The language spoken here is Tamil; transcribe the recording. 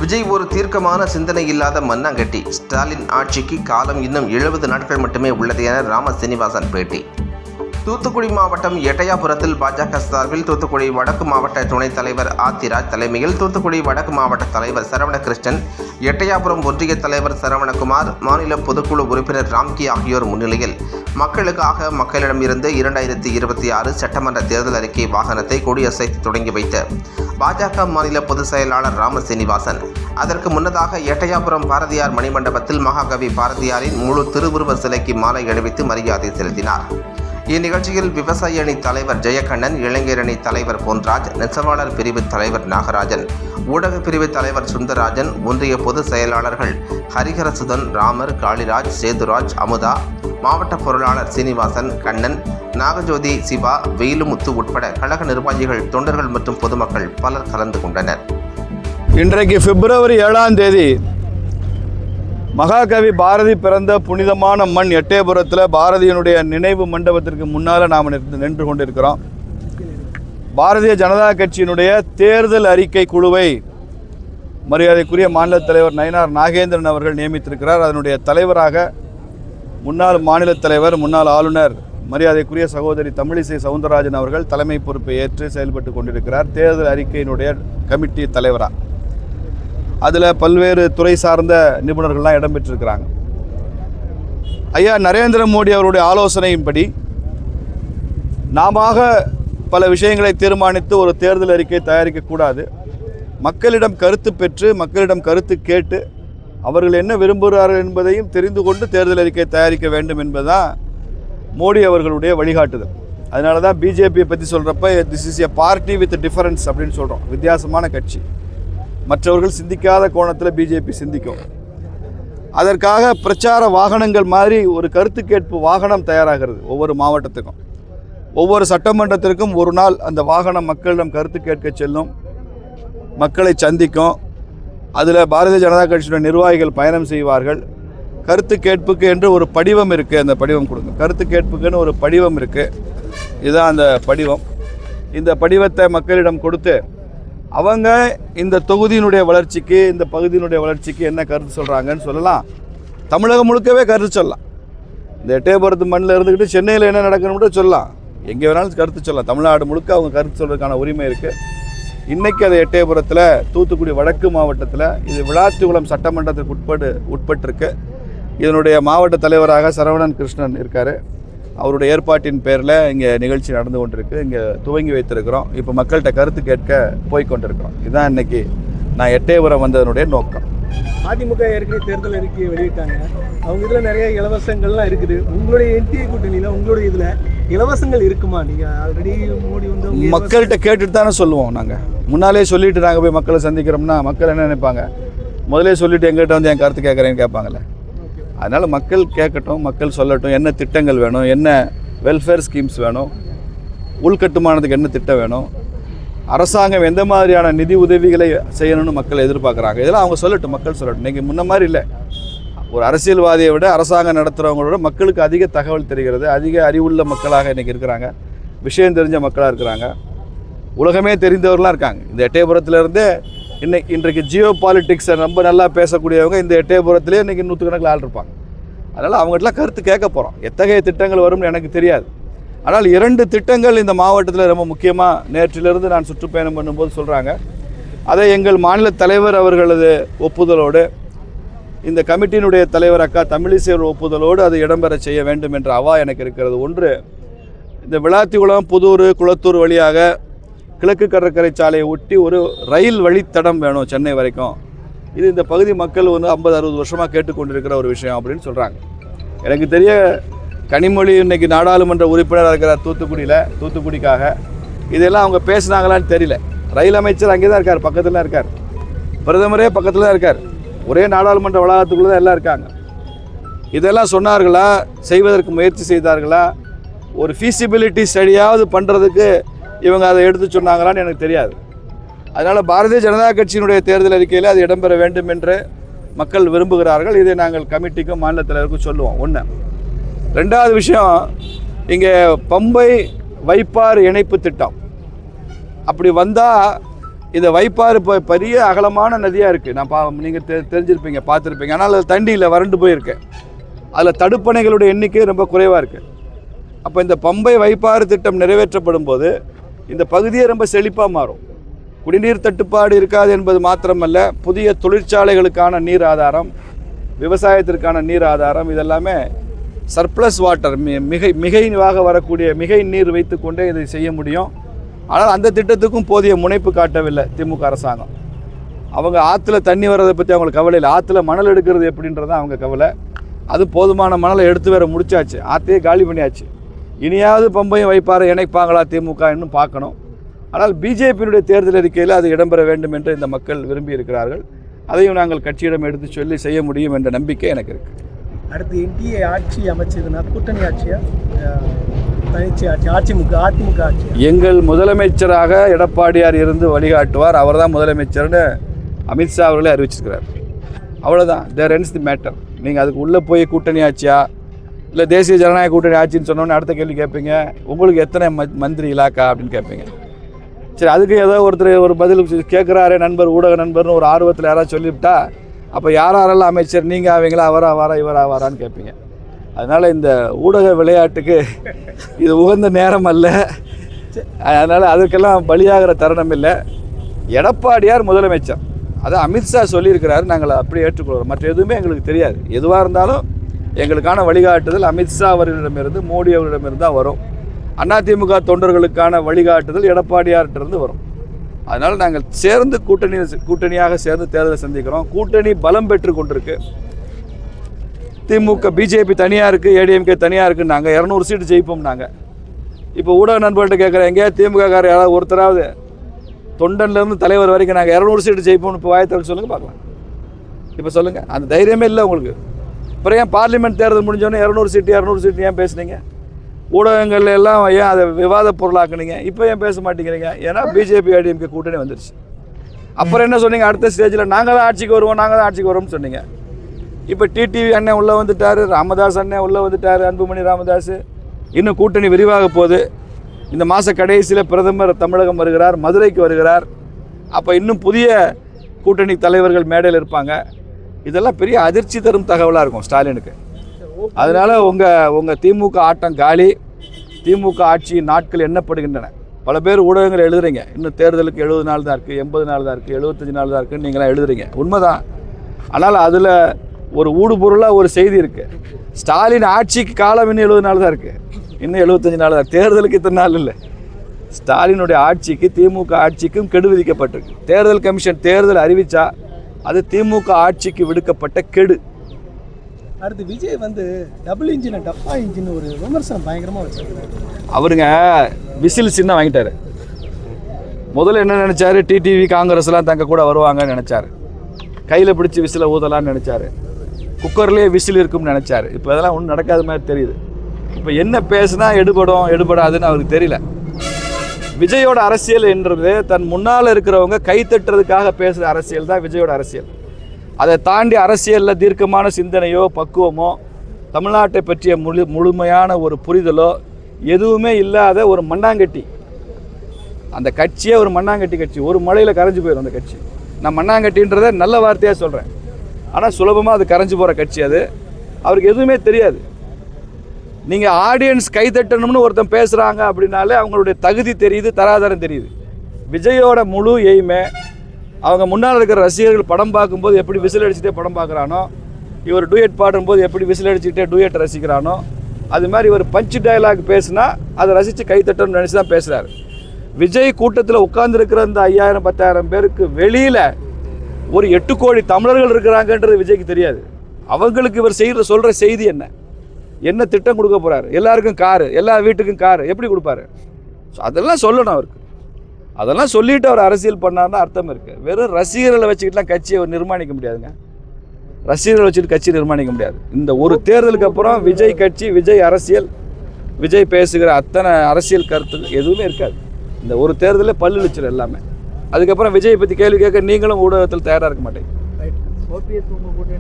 விஜய் ஒரு தீர்க்கமான சிந்தனை இல்லாத மண்ணாங்கட்டி. ஸ்டாலின் ஆட்சிக்கு காலம் இன்னும் 70 நாட்கள் மட்டுமே உள்ளது என ராம சீனிவாசன் பேட்டி. தூத்துக்குடி மாவட்டம் எட்டயாபுரத்தில் பாஜக சார்பில் தூத்துக்குடி வடக்கு மாவட்ட துணைத் தலைவர் ஆத்திராஜ் தலைமையில் தூத்துக்குடி வடக்கு மாவட்ட தலைவர் சரவணகிருஷ்ணன், எட்டயாபுரம் ஒன்றிய தலைவர் சரவணகுமார், மாநில பொதுக்குழு உறுப்பினர் ராம்கி ஆகியோர் முன்னிலையில் மக்களுக்காக மக்களிடமிருந்து 2026 சட்டமன்ற தேர்தல் அறிக்கை வாகனத்தை கொடியசைத்து தொடங்கி வைத்த பாஜக மாநில பொதுச் செயலாளர் ராம சீனிவாசன், அதற்கு முன்னதாக எட்டயாபுரம் பாரதியார் மணிமண்டபத்தில் மகாகவி பாரதியாரின் முழு திருவுருவ சிலைக்கு மாலை அணிவித்து மரியாதை செலுத்தினார். இந்நிகழ்ச்சியில் விவசாய அணி தலைவர் ஜெயக்கண்ணன், இளைஞர் அணி தலைவர் பொன்ராஜ், நெசவாளர் பிரிவு தலைவர் நாகராஜன், ஊடக பிரிவு தலைவர் சுந்தரராஜன், ஒன்றிய பொதுச் செயலாளர்கள் ஹரிஹரசுதன், ராமர், காளிராஜ், சேதுராஜ், அமுதா, மாவட்ட பொருளாளர் சீனிவாசன், கண்ணன், நாகஜோதி, சிவா, வெயிலுமுத்து உட்பட கழக நிர்வாகிகள், தொண்டர்கள் மற்றும் பொதுமக்கள் பலர் கலந்து கொண்டனர். இன்றைக்கு பிப்ரவரி 7ஆம் தேதி மகாகவி பாரதி பிறந்த புனிதமான மண் எட்டயபுரத்தில் பாரதியினுடைய நினைவு மண்டபத்திற்கு முன்னால் நாம் நின்று கொண்டிருக்கிறோம். பாரதிய ஜனதா கட்சியினுடைய தேர்தல் அறிக்கை குழுவை மரியாதைக்குரிய மாநில தலைவர் நயினார் நாகேந்திரன் அவர்கள் நியமித்திருக்கிறார். அதனுடைய தலைவராக முன்னாள் மாநில தலைவர், முன்னாள் ஆளுநர் மரியாதைக்குரிய சகோதரி தமிழிசை சவுந்தரராஜன் அவர்கள் தலைமை பொறுப்பை ஏற்று செயல்பட்டு கொண்டிருக்கிறார். தேர்தல் அறிக்கையினுடைய கமிட்டி தலைவராக அதில் பல்வேறு துறை சார்ந்த நிபுணர்கள்லாம் இடம்பெற்றிருக்கிறாங்க. ஐயா நரேந்திர மோடி அவருடைய ஆலோசனையின்படி நாம பல விஷயங்களை தீர்மானித்து ஒரு தேர்தல் அறிக்கை தயாரிக்கக்கூடாது. மக்களிடம் கருத்து பெற்று, மக்களிடம் கருத்து கேட்டு, அவர்கள் என்ன விரும்புகிறார்கள் என்பதையும் தெரிந்து கொண்டு தேர்தல் அறிக்கை தயாரிக்க வேண்டும் என்பதுதான் மோடி அவர்களுடைய வழிகாட்டுதல். அதனால தான் பிஜேபியை பற்றி சொல்கிறப்ப this is a party with difference அப்படின்னு சொல்கிறோம். வித்தியாசமான கட்சி, மற்றவர்கள் சிந்திக்காத கோணத்தில் பிஜேபி சிந்திக்கும். அதற்காக பிரச்சார வாகனங்கள் மாதிரி ஒரு கருத்து கேட்பு வாகனம் தயாராகிறது. ஒவ்வொரு மாவட்டத்துக்கும், ஒவ்வொரு சட்டமன்றத்திற்கும் ஒரு நாள் அந்த வாகனம் மக்களிடம் கருத்து கேட்க செல்லும், மக்களை சந்திக்கும். அதில் பாரதிய ஜனதா கட்சியுடைய நிர்வாகிகள் பயணம் செய்வார்கள். கருத்து கேட்புக்கு என்று ஒரு படிவம் இருக்குது, அந்த படிவம் கொடுங்க. கருத்து கேட்புக்குன்னு ஒரு படிவம் இருக்குது, இதுதான் அந்த படிவம். இந்த படிவத்தை மக்களிடம் கொடுத்து அவங்க இந்த தொகுதியினுடைய வளர்ச்சிக்கு, இந்த பகுதியினுடைய வளர்ச்சிக்கு என்ன கருத்து சொல்கிறாங்கன்னு சொல்லலாம். தமிழகம் முழுக்கவே கருத்து சொல்லலாம். இந்த எட்டயபுரத்து மண்ணில் இருந்துக்கிட்டு சென்னையில் என்ன நடக்கணும்னு சொல்லலாம், எங்கே வேணாலும் கருத்து சொல்லலாம். தமிழ்நாடு முழுக்க அவங்க கருத்து சொல்கிறதுக்கான உரிமை இருக்குது. இன்றைக்கி அது எட்டயபுரத்தில், தூத்துக்குடி வடக்கு மாவட்டத்தில் இது விளாத்திகுளம் சட்டமன்றத்திற்கு உட்பட்டிருக்கு. இதனுடைய மாவட்ட தலைவராக சரவணன் கிருஷ்ணன் இருக்கார். அவருடைய ஏற்பாட்டின் பேரில் இங்கே நிகழ்ச்சி நடந்து கொண்டிருக்கு. இங்கே துவங்கி வைத்திருக்கிறோம். இப்போ மக்கள்கிட்ட கருத்து கேட்க போய்கொண்டிருக்கிறோம். இதுதான் இன்றைக்கி நான் எட்டயபுரம் வந்ததனுடைய நோக்கம். அதிமுக ஏற்கனவே தேர்தல் அறிக்கையை வெளியிட்டாங்க. அவங்க இதில் நிறைய இலவசங்கள்லாம் இருக்குது. உங்களுடைய என்டிஏ கூட்டணியில் உங்களுடைய இதில் இலவசங்கள் இருக்குமா? நீங்கள் ஆல்ரெடி மோடி வந்து மக்கள்கிட்ட கேட்டுட்டு தானே சொல்லுவோம். நாங்கள் முன்னாலே சொல்லிவிட்டு நாங்கள் போய் மக்களை சந்திக்கிறோம்னா மக்கள் என்ன நினைப்பாங்க? முதலே சொல்லிவிட்டு எங்கள்கிட்ட வந்து என் கருத்து கேட்குறேன்னு கேட்பாங்கள்ல. அதனால் மக்கள் கேட்கட்டும், மக்கள் சொல்லட்டும், என்ன திட்டங்கள் வேணும், என்ன வெல்ஃபேர் ஸ்கீம்ஸ் வேணும், உள்கட்டுமானத்துக்கு என்ன திட்டம் வேணும், அரசாங்கம் எந்த மாதிரியான நிதி உதவிகளை செய்யணும்னு மக்கள் எதிர்பார்க்குறாங்க. இதெல்லாம் அவங்க சொல்லட்டும், மக்கள் சொல்லட்டும். இன்றைக்கி முன்ன மாதிரி இல்லை. ஒரு அரசியல்வாதியை விட அரசாங்கம் நடத்துகிறவங்களோட மக்களுக்கு அதிக தகவல் தெரிகிறது. அதிக அறிவுள்ள மக்களாக இன்றைக்கி இருக்கிறாங்க. விஷயம் தெரிஞ்ச மக்களாக இருக்கிறாங்க. உலகமே தெரிந்தவர்களாக இருக்காங்க. இந்த எட்டயபுரத்துலேருந்தே இன்றைக்கு ஜியோ பாலிட்டிக்ஸை ரொம்ப நல்லா பேசக்கூடியவங்க இந்த எட்டயபுரத்துலேயே இன்றைக்கி 100 கணக்கில் ஆள் இருப்பாங்க. அதனால் அவங்ககிட்டலாம் கருத்து கேட்க போகிறோம். எத்தகைய திட்டங்கள் வரும்னு எனக்கு தெரியாது. ஆனால் 2 திட்டங்கள் இந்த மாவட்டத்தில் ரொம்ப முக்கியமாக நேற்றிலிருந்து நான் சுற்றுப்பயணம் பண்ணும்போது சொல்கிறாங்க. அதை எங்கள் மாநில தலைவர் அவர்களது ஒப்புதலோடு, இந்த கமிட்டியினுடைய தலைவர் அக்கா தமிழிசை ஒப்புதலோடு அது இடம்பெற செய்ய வேண்டும் என்ற அவா எனக்கு இருக்கிறது. ஒன்று, இந்த விளாத்திகுளம், புதூர், குளத்தூர் வழியாக கிழக்கு கடற்கரை சாலையை ஒட்டி ஒரு ரயில் வழித்தடம் வேணும் சென்னை வரைக்கும். இது இந்த பகுதி மக்கள் 50-60 வருஷமாக கேட்டுக்கொண்டிருக்கிற ஒரு விஷயம் அப்படின்னு சொல்கிறாங்க. எனக்கு தெரிய கனிமொழி இன்றைக்கி நாடாளுமன்ற உறுப்பினராக இருக்கிறார் தூத்துக்குடிக்காக. இதெல்லாம் அவங்க பேசுனாங்களான்னு தெரியல. ரயில் அமைச்சர் அங்கே தான் இருக்கார், பக்கத்தில் தான் இருக்கார். பிரதமரே பக்கத்தில் தான் இருக்கார். ஒரே நாடாளுமன்ற வளாகத்துக்குள்ளே தான் எல்லாம் இருக்காங்க. இதெல்லாம் சொன்னார்களா, செய்வதற்கு முயற்சி செய்தார்களா, ஒரு ஃபீசிபிலிட்டி ஸ்டடியாவது பண்ணுறதுக்கு இவங்க அதை எடுத்து சொன்னாங்களான்னு எனக்கு தெரியாது. அதனால் பாரதிய ஜனதா கட்சியினுடைய தேர்தல் அறிக்கையில் அது இடம்பெற வேண்டும் என்று மக்கள் விரும்புகிறார்கள். இதை நாங்கள் கமிட்டிக்கும் மாநில தலைவருக்கும் சொல்லுவோம். ஒன்று. 2வது விஷயம், இங்கே பம்பை வைப்பாறு இணைப்பு திட்டம் அப்படி வந்தால் இந்த வைப்பாறு இப்போ பெரிய அகலமான நதியாக இருக்குது. நான் நீங்கள் தெரிஞ்சிருப்பீங்க, பார்த்துருப்பீங்க. ஆனால் அது தண்டியில் வறண்டு போயிருக்கேன். அதில் தடுப்பணைகளுடைய எண்ணிக்கை ரொம்ப குறைவாக இருக்குது. அப்போ இந்த பம்பை வைப்பாறு திட்டம் நிறைவேற்றப்படும் போது இந்த பகுதியே ரொம்ப செழிப்பாக மாறும். குடிநீர் தட்டுப்பாடு இருக்காது என்பது மாத்திரமல்ல, புதிய தொழிற்சாலைகளுக்கான நீர் ஆதாரம், விவசாயத்திற்கான நீர் ஆதாரம், இதெல்லாமே சர்ப்ளஸ் வாட்டர், மிகைவாக வரக்கூடிய மிகை நீர் வைத்து கொண்டே இதை செய்ய முடியும். ஆனால் அந்த திட்டத்துக்கும் போதிய முனைப்பு காட்டவில்லை திமுக அரசாங்கம். அவங்க ஆற்றுல தண்ணி வர்றதை பற்றி அவங்களுக்கு கவலை இல்லை. ஆற்றுல மணல் எடுக்கிறது எப்படின்றது அவங்க கவலை. அது போதுமான மணலை எடுத்து வேற முடிச்சாச்சு, ஆற்றையே காலி பண்ணியாச்சு. இனியாவது பம்பையும் வைப்பாறை இணைப்பாங்களா திமுக இன்னும் பார்க்கணும். ஆனால் பிஜேபியினுடைய தேர்தல் அறிக்கையில் அது இடம்பெற வேண்டும் என்று இந்த மக்கள் விரும்பி இருக்கிறார்கள். அதையும் நாங்கள் கட்சியிடம் எடுத்து சொல்லி செய்ய முடியும் என்ற நம்பிக்கை எனக்கு இருக்குது. அடுத்து என்டிஏ ஆட்சி அமைச்சதுன்னா கூட்டணி ஆட்சியா, தனிச்சு ஆட்சி, அதிமுக ஆட்சி? எங்கள் முதலமைச்சராக எடப்பாடியார் இருந்து வழிகாட்டுவார். அவர் தான் முதலமைச்சர்னு அமித்ஷா அவர்களே அறிவிச்சிருக்கிறார். அவ்வளோதான், தேர் எண்ட்ஸ் தி மேட்டர். நீங்கள் அதுக்கு உள்ளே போய் கூட்டணி ஆட்சியா இல்லை தேசிய ஜனநாயக கூட்டணி ஆட்சின்னு சொன்னோன்னே அடுத்த கேள்வி கேட்பீங்க, உங்களுக்கு எத்தனை மந்திரி இலாக்கா அப்படின்னு கேட்பீங்க. சரி, அதுக்கு ஏதோ ஒருத்தர் ஒரு பதில் கேட்குறாரு, நண்பர், ஊடக நண்பர்னு ஒரு ஆர்வத்தில் யாராவது சொல்லிவிட்டா அப்போ யாரெல்லாம் அமைச்சர், நீங்கள் ஆவீங்களா, அவரா வாரா இவரா வாரான்னு கேட்பீங்க. அதனால் இந்த ஊடக விளையாட்டுக்கு இது உகந்த நேரம் அல்ல. அதனால் அதுக்கெல்லாம் பலியாகிற தருணம் இல்லை. எடப்பாடியார் முதலமைச்சர், அதை அமித்ஷா சொல்லியிருக்கிறாரு, நாங்கள் அப்படி ஏற்றுக்கொள்கிறோம். மற்ற எதுவுமே எங்களுக்கு தெரியாது. எதுவாக இருந்தாலும் எங்களுக்கான வழிகாட்டுதல் அமித்ஷா அவர்களிடமிருந்து, மோடி அவர்களிடமிருந்து தான் வரும். அதிமுக தொண்டர்களுக்கான வழிகாட்டுதல் எடப்பாடியார்கிட்டருந்து வரும். அதனால் நாங்கள் சேர்ந்து கூட்டணியாக சேர்ந்து தேர்தலை சந்திக்கிறோம். கூட்டணி பலம் பெற்று கொண்டிருக்கு. திமுக, பிஜேபி தனியாக இருக்குது, ஏடிஎம்கே தனியாக இருக்குது. நாங்கள் 200 சீட்டு ஜெயிப்போம். நாங்கள் இப்போ ஊடக நண்பர்கள்ட்ட கேட்குறேன், எங்கேயா திமுககாரர் யாராவது ஒருத்தராவது தொண்டன்லேருந்து தலைவர் வரைக்கும் நாங்கள் 200 சீட்டு ஜெயிப்போம்னு இப்போ வாயத்தவர்கள் சொல்லுங்கள் பார்க்கலாம். இப்போ சொல்லுங்கள், அந்த தைரியமே இல்லை உங்களுக்கு. அப்புறம் ஏன் பார்லிமெண்ட் தேர்தல் முடிஞ்சோடனே 200 சீட்டு ஏன் பேசுனீங்க? ஊடகங்கள் எல்லாம் ஏன் அதை விவாத பொருளாக்குனீங்க? இப்போ ஏன் பேச மாட்டேங்கிறீங்க? ஏன்னா பிஜேபி ஏடிஎம்கே கூட்டணி வந்துருச்சு. அப்புறம் என்ன சொன்னீங்க? அடுத்த ஸ்டேஜில் நாங்கள் தான் ஆட்சிக்கு வருவோம்னு சொன்னீங்க. இப்போ டிடிவி அண்ணன் உள்ளே வந்துட்டார், ராமதாஸ் அண்ணன் உள்ளே வந்துட்டார், அன்புமணி ராமதாஸ். இன்னும் கூட்டணி விரிவாக போகுது. இந்த மாத கடைசியில் பிரதமர் தமிழகம் வருகிறார், மதுரைக்கு வருகிறார். அப்போ இன்னும் புதிய கூட்டணி தலைவர்கள் மேடையில் இருப்பாங்க. இதெல்லாம் பெரிய அதிர்ச்சி தரும் தகவலாக இருக்கும் ஸ்டாலினுக்கு. அதனால் உங்கள் திமுக ஆட்டம் காலி. திமுக ஆட்சியின் நாட்கள் எண்ணப்படுகின்றன. பல பேர் ஊடகங்கள் எழுதுறீங்க, இன்னும் தேர்தலுக்கு 70 நாள் தான் இருக்குது, 80 நாள் தான் இருக்குது, 75 நாள் தான் இருக்குன்னு நீங்களாம் எழுதுறீங்க. உண்மைதான். ஆனால் அதில் ஒரு ஊடுபொருளாக ஒரு செய்தி இருக்குது. ஸ்டாலின் ஆட்சிக்கு காலம் இன்னும் 70 நாள் தான் இருக்குது, இன்னும் 75 நாள் தான். தேர்தலுக்கு இத்தனை நாள் இல்லை. ஸ்டாலினுடைய ஆட்சிக்கு, திமுக ஆட்சிக்கும் கெடு விதிக்கப்பட்டிருக்கு. தேர்தல் கமிஷன் தேர்தல் அறிவித்தா அது திமுக ஆட்சிக்கு விடுக்கப்பட்ட கெடு. அடுத்து விஜய் டபுள் இன்ஜின் டப்பா இன்ஜின் ஒரு விமர்சனம் பயங்கரமாக வச்சிருக்காரு. அவருங்க விசில் சின்ன வாங்கிட்டாரு. முதல்ல என்ன நினச்சாரு, டிடிவி காங்கிரஸ்லாம் தங்க கூட வருவாங்கன்னு நினச்சாரு. கையில் பிடிச்சி விசிலை ஊதலான்னு நினச்சாரு. குக்கர்லேயே விசில் இருக்கும்னு நினச்சாரு. இப்போ அதெல்லாம் ஒன்றும் நடக்காத மாதிரி தெரியுது. இப்போ என்ன பேசுனா எடுபடாதுன்னு அவருக்கு தெரியல. விஜயோட அரசியல் என்றது தன் முன்னால் இருக்கிறவங்க கைத்தட்டுறதுக்காக பேசுகிற அரசியல் தான் விஜயோட அரசியல். அதை தாண்டி அரசியலில் தீர்க்கமான சிந்தனையோ பக்குவமோ தமிழ்நாட்டை பற்றிய முழுமையான ஒரு புரிதலோ எதுவுமே இல்லாத ஒரு மண்ணாங்கட்டி. அந்த கட்சியே ஒரு மண்ணாங்கட்டி கட்சி. ஒரு மழையில் கரைஞ்சி போயிடும் அந்த கட்சி. நான் மண்ணாங்கட்டின்றதை நல்ல வார்த்தையாக சொல்கிறேன். ஆனால் சுலபமாக அது கரைஞ்சி போகிற கட்சி. அது அவருக்கு எதுவுமே தெரியாது. நீங்கள் ஆடியன்ஸ் கைத்தட்டணும்னு ஒருத்தன் பேசுகிறாங்க அப்படின்னாலே அவங்களுடைய தகுதி தெரியுது, தராதரம் தெரியுது. விஜயோட முழு எய்மே அவங்க முன்னால் இருக்கிற ரசிகர்கள் படம் பார்க்கும்போது எப்படி விசில் அடிச்சுட்டே படம் பார்க்குறானோ, இவர் டூயட் பாடும்போது எப்படி விசில் அடிச்சுக்கிட்டே டூயட் ரசிக்கிறானோ, அது மாதிரி இவர் பஞ்ச் டயலாக் பேசுனா அதை ரசித்து கைத்தட்டணும்னு நினச்சி தான் பேசுகிறாரு. விஜய் கூட்டத்தில் உட்கார்ந்துருக்கிற இந்த 5000-10,000 பேருக்கு வெளியில் ஒரு 8 கோடி தமிழர்கள் இருக்கிறாங்கன்றது விஜய்க்கு தெரியாது. அவங்களுக்கு இவர் சொல்கிற செய்தி என்ன திட்டம் கொடுக்க போகிறாரு? எல்லாருக்கும் காரு, எல்லா வீட்டுக்கும் காரு எப்படி கொடுப்பாரு? ஸோ அதெல்லாம் சொல்லணும் அவருக்கு. அதெல்லாம் சொல்லிவிட்டு அவர் அரசியல் பண்ணார்னா அர்த்தம் இருக்குது. வெறும் ரசிகர்களை வச்சுக்கிட்டுலாம் கட்சியை நிர்மாணிக்க முடியாதுங்க. ரசிகர்களை வச்சுட்டு கட்சி நிர்மாணிக்க முடியாது. இந்த ஒரு தேர்தலுக்கு அப்புறம் விஜய் கட்சி, விஜய் அரசியல், விஜய் பேசுகிற அத்தனை அரசியல் கருத்து எதுவுமே இருக்காது. இந்த ஒரு தேர்தலில் பல்லுச்சிடும் எல்லாமே. அதுக்கப்புறம் விஜய் பற்றி கேள்வி கேட்க நீங்களும் ஊடகத்தில் தயாராக இருக்க மாட்டேங்க. ஓபிஎஸ் உங்கள் கூட்டணி